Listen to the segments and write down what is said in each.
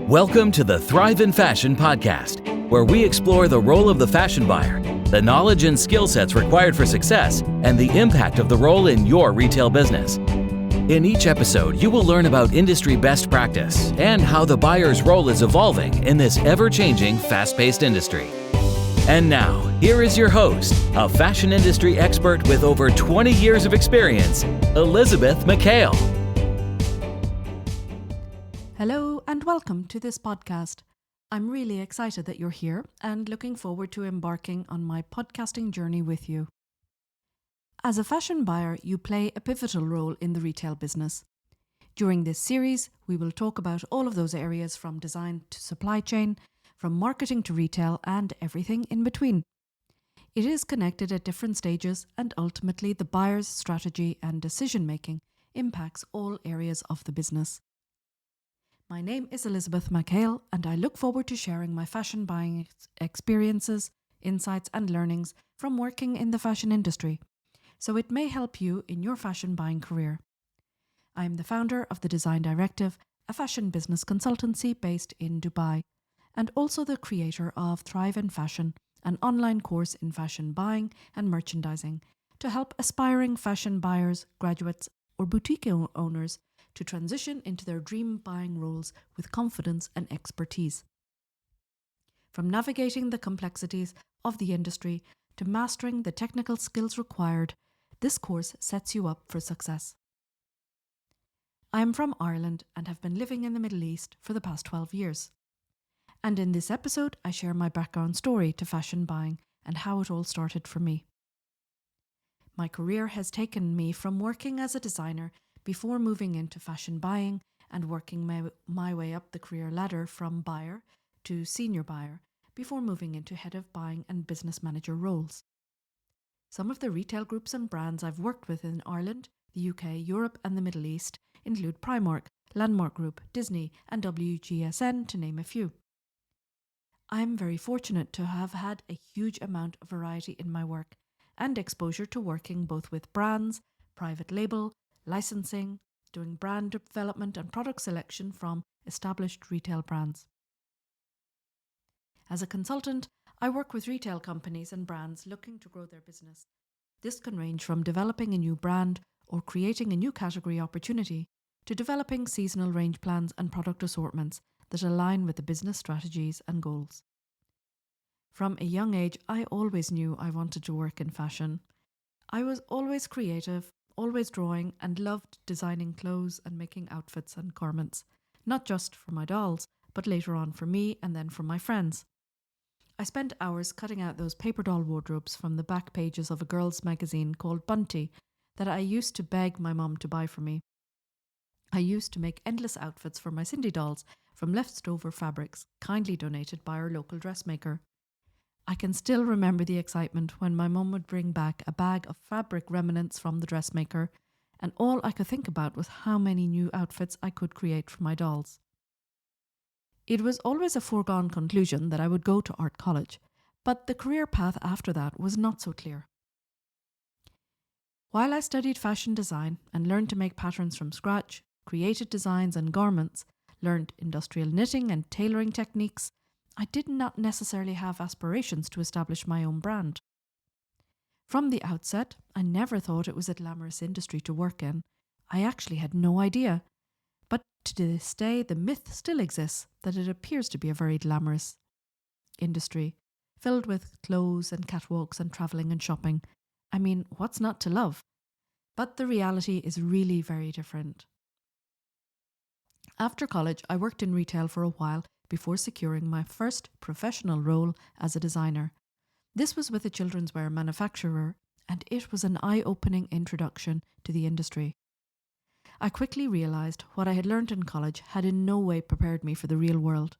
Welcome to the Thrive in Fashion podcast, where we explore the role of the fashion buyer, the knowledge and skill sets required for success, and the impact of the role in your retail business. In each episode, you will learn about industry best practice and how the buyer's role is evolving in this ever-changing, fast-paced industry. And now, here is your host, a fashion industry expert with over 20 years of experience, Elisabeth McHale. Hello and welcome to this podcast. I'm really excited that you're here and looking forward to embarking on my podcasting journey with you. As a fashion buyer, you play a pivotal role in the retail business. During this series, we will talk about all of those areas from design to supply chain, from marketing to retail, and everything in between. It is connected at different stages, and ultimately the buyer's strategy and decision-making impacts all areas of the business. My name is Elisabeth McHale, and I look forward to sharing my fashion buying experiences, insights, and learnings from working in the fashion industry, so it may help you in your fashion buying career. I am the founder of The Design Directive, a fashion business consultancy based in Dubai, and also the creator of Thrive in Fashion, an online course in fashion buying and merchandising to help aspiring fashion buyers, graduates, or boutique owners to transition into their dream buying roles with confidence and expertise. From navigating the complexities of the industry to mastering the technical skills required, this course sets you up for success. I am from Ireland and have been living in the Middle East for the past 12 years. And in this episode, I share my background story to fashion buying and how it all started for me. My career has taken me from working as a designer before moving into fashion buying and working my way up the career ladder from buyer to senior buyer before moving into head of buying and business manager roles. Some of the retail groups and brands I've worked with in Ireland, the UK, Europe and the Middle East include Primark, Landmark Group, Disney and WGSN, to name a few. I'm very fortunate to have had a huge amount of variety in my work and exposure to working both with brands, private label, licensing, doing brand development and product selection from established retail brands. As a consultant, I work with retail companies and brands looking to grow their business. This can range from developing a new brand or creating a new category opportunity to developing seasonal range plans and product assortments that align with the business strategies and goals. From a young age, I always knew I wanted to work in fashion. I was always creative, always drawing, and loved designing clothes and making outfits and garments, not just for my dolls, but later on for me and then for my friends. I spent hours cutting out those paper doll wardrobes from the back pages of a girls' magazine called Bunty that I used to beg my mum to buy for me. I used to make endless outfits for my Cindy dolls from leftover fabrics kindly donated by our local dressmaker. I can still remember the excitement when my mum would bring back a bag of fabric remnants from the dressmaker, and all I could think about was how many new outfits I could create for my dolls. It was always a foregone conclusion that I would go to art college, but the career path after that was not so clear. While I studied fashion design and learned to make patterns from scratch, created designs and garments, learned industrial knitting and tailoring techniques, I did not necessarily have aspirations to establish my own brand. From the outset, I never thought it was a glamorous industry to work in. I actually had no idea. But to this day, the myth still exists that it appears to be a very glamorous industry, filled with clothes and catwalks and travelling and shopping. I mean, what's not to love? But the reality is really very different. After college, I worked in retail for a while before securing my first professional role as a designer. This was with a children's wear manufacturer, and it was an eye-opening introduction to the industry. I quickly realised what I had learned in college had in no way prepared me for the real world.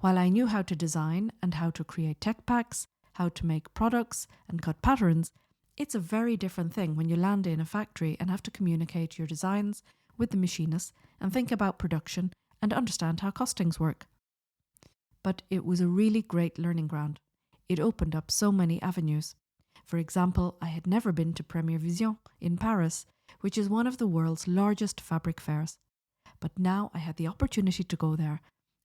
While I knew how to design and how to create tech packs, how to make products and cut patterns, it's a very different thing when you land in a factory and have to communicate your designs with the machinists and think about production and understand how costings work. But it was a really great learning ground. It opened up so many avenues. For example, I had never been to Première Vision in Paris, which is one of the world's largest fabric fairs. But now I had the opportunity to go there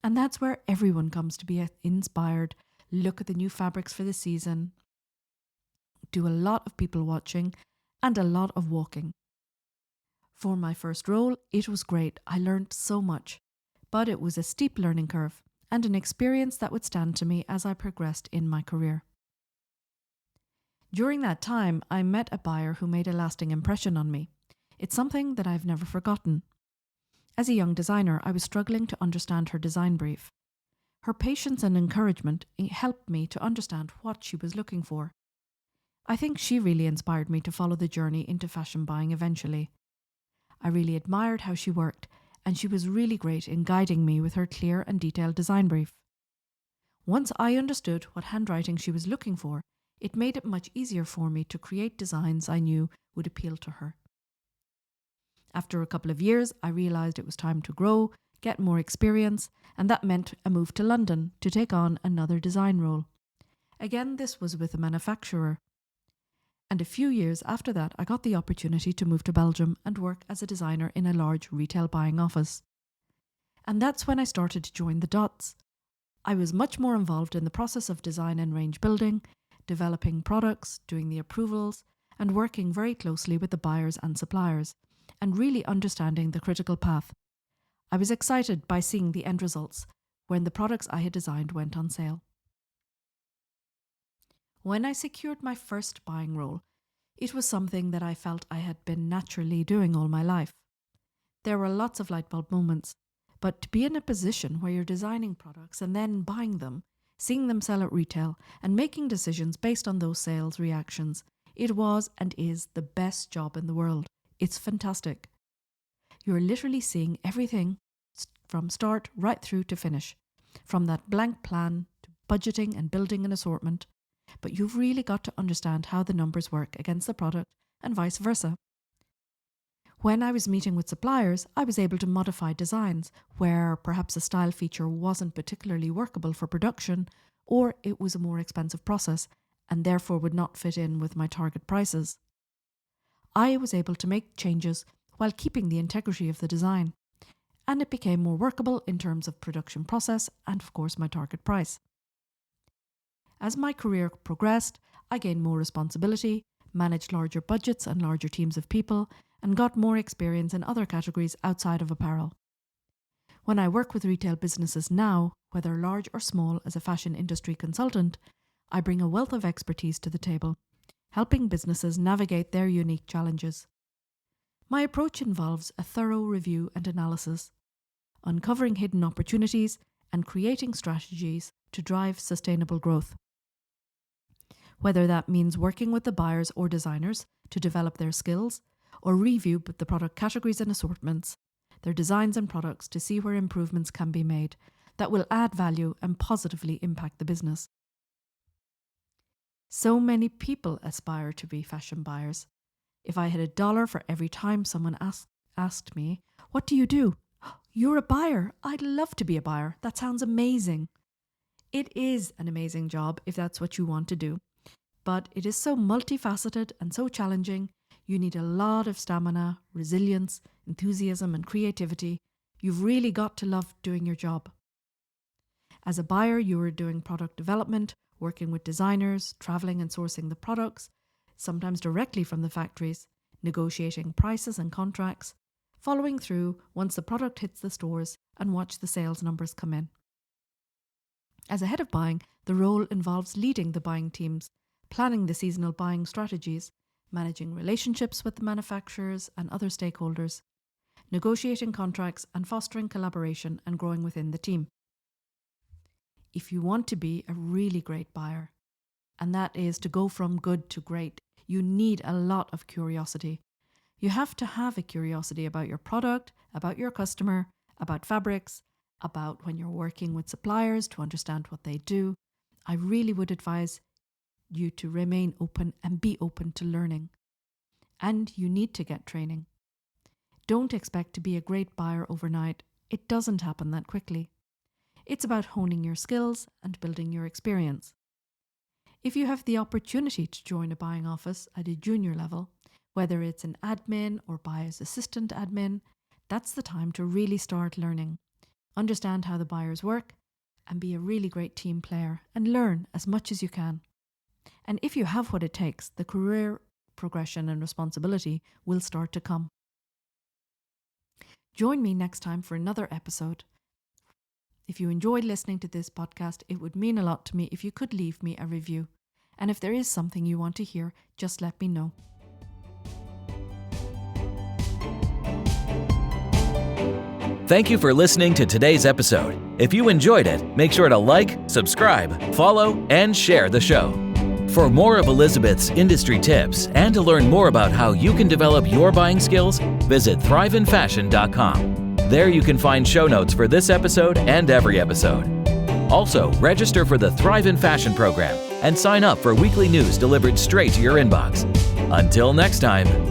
And that's where everyone comes to be inspired, look at the new fabrics for the season, do a lot of people watching, and a lot of walking. For my first role, it was great. I learned so much, but it was a steep learning curve and an experience that would stand to me as I progressed in my career. During that time, I met a buyer who made a lasting impression on me. It's something that I've never forgotten. As a young designer, I was struggling to understand her design brief. Her patience and encouragement helped me to understand what she was looking for. I think she really inspired me to follow the journey into fashion buying eventually. I really admired how she worked, and she was really great in guiding me with her clear and detailed design brief. Once I understood what handwriting she was looking for, it made it much easier for me to create designs I knew would appeal to her. After a couple of years, I realised it was time to grow, get more experience, and that meant a move to London to take on another design role. Again, this was with a manufacturer. And a few years after that, I got the opportunity to move to Belgium and work as a designer in a large retail buying office. And that's when I started to join the dots. I was much more involved in the process of design and range building, developing products, doing the approvals, and working very closely with the buyers and suppliers, and really understanding the critical path. I was excited by seeing the end results when the products I had designed went on sale. When I secured my first buying role, it was something that I felt I had been naturally doing all my life. There were lots of light bulb moments, but to be in a position where you're designing products and then buying them, seeing them sell at retail, and making decisions based on those sales reactions, it was and is the best job in the world. It's fantastic. You're literally seeing everything from start right through to finish, from that blank plan to budgeting and building an assortment, but you've really got to understand how the numbers work against the product and vice versa. When I was meeting with suppliers, I was able to modify designs where perhaps a style feature wasn't particularly workable for production, or it was a more expensive process and therefore would not fit in with my target prices. I was able to make changes while keeping the integrity of the design, and it became more workable in terms of production process and, of course, my target price. As my career progressed, I gained more responsibility, managed larger budgets and larger teams of people, and got more experience in other categories outside of apparel. When I work with retail businesses now, whether large or small, as a fashion industry consultant, I bring a wealth of expertise to the table, helping businesses navigate their unique challenges. My approach involves a thorough review and analysis, uncovering hidden opportunities and creating strategies to drive sustainable growth. Whether that means working with the buyers or designers to develop their skills, or review the product categories and assortments, their designs and products to see where improvements can be made that will add value and positively impact the business. So many people aspire to be fashion buyers. If I had $1 for every time someone asked me, "What do you do?" "You're a buyer. I'd love to be a buyer. That sounds amazing." It is an amazing job if that's what you want to do, but it is so multifaceted and so challenging. You need a lot of stamina, resilience, enthusiasm, and creativity. You've really got to love doing your job. As a buyer, you are doing product development, working with designers, traveling and sourcing the products, sometimes directly from the factories, negotiating prices and contracts, following through once the product hits the stores, and watch the sales numbers come in. As a head of buying, the role involves leading the buying teams, planning the seasonal buying strategies, managing relationships with the manufacturers and other stakeholders, negotiating contracts and fostering collaboration and growing within the team. If you want to be a really great buyer, and that is to go from good to great, you need a lot of curiosity. You have to have a curiosity about your product, about your customer, about fabrics, about when you're working with suppliers to understand what they do. I really would advise you to remain open and be open to learning. And you need to get training. Don't expect to be a great buyer overnight. It doesn't happen that quickly. It's about honing your skills and building your experience. If you have the opportunity to join a buying office at a junior level, whether it's an admin or buyer's assistant admin, that's the time to really start learning, understand how the buyers work, and be a really great team player and learn as much as you can. And if you have what it takes, the career progression and responsibility will start to come. Join me next time for another episode. If you enjoyed listening to this podcast, it would mean a lot to me if you could leave me a review. And if there is something you want to hear, just let me know. Thank you for listening to today's episode. If you enjoyed it, make sure to like, subscribe, follow, and share the show. For more of Elisabeth's industry tips and to learn more about how you can develop your buying skills, visit thriveinfashion.com. There you can find show notes for this episode and every episode. Also, register for the Thrive in Fashion program and sign up for weekly news delivered straight to your inbox. Until next time.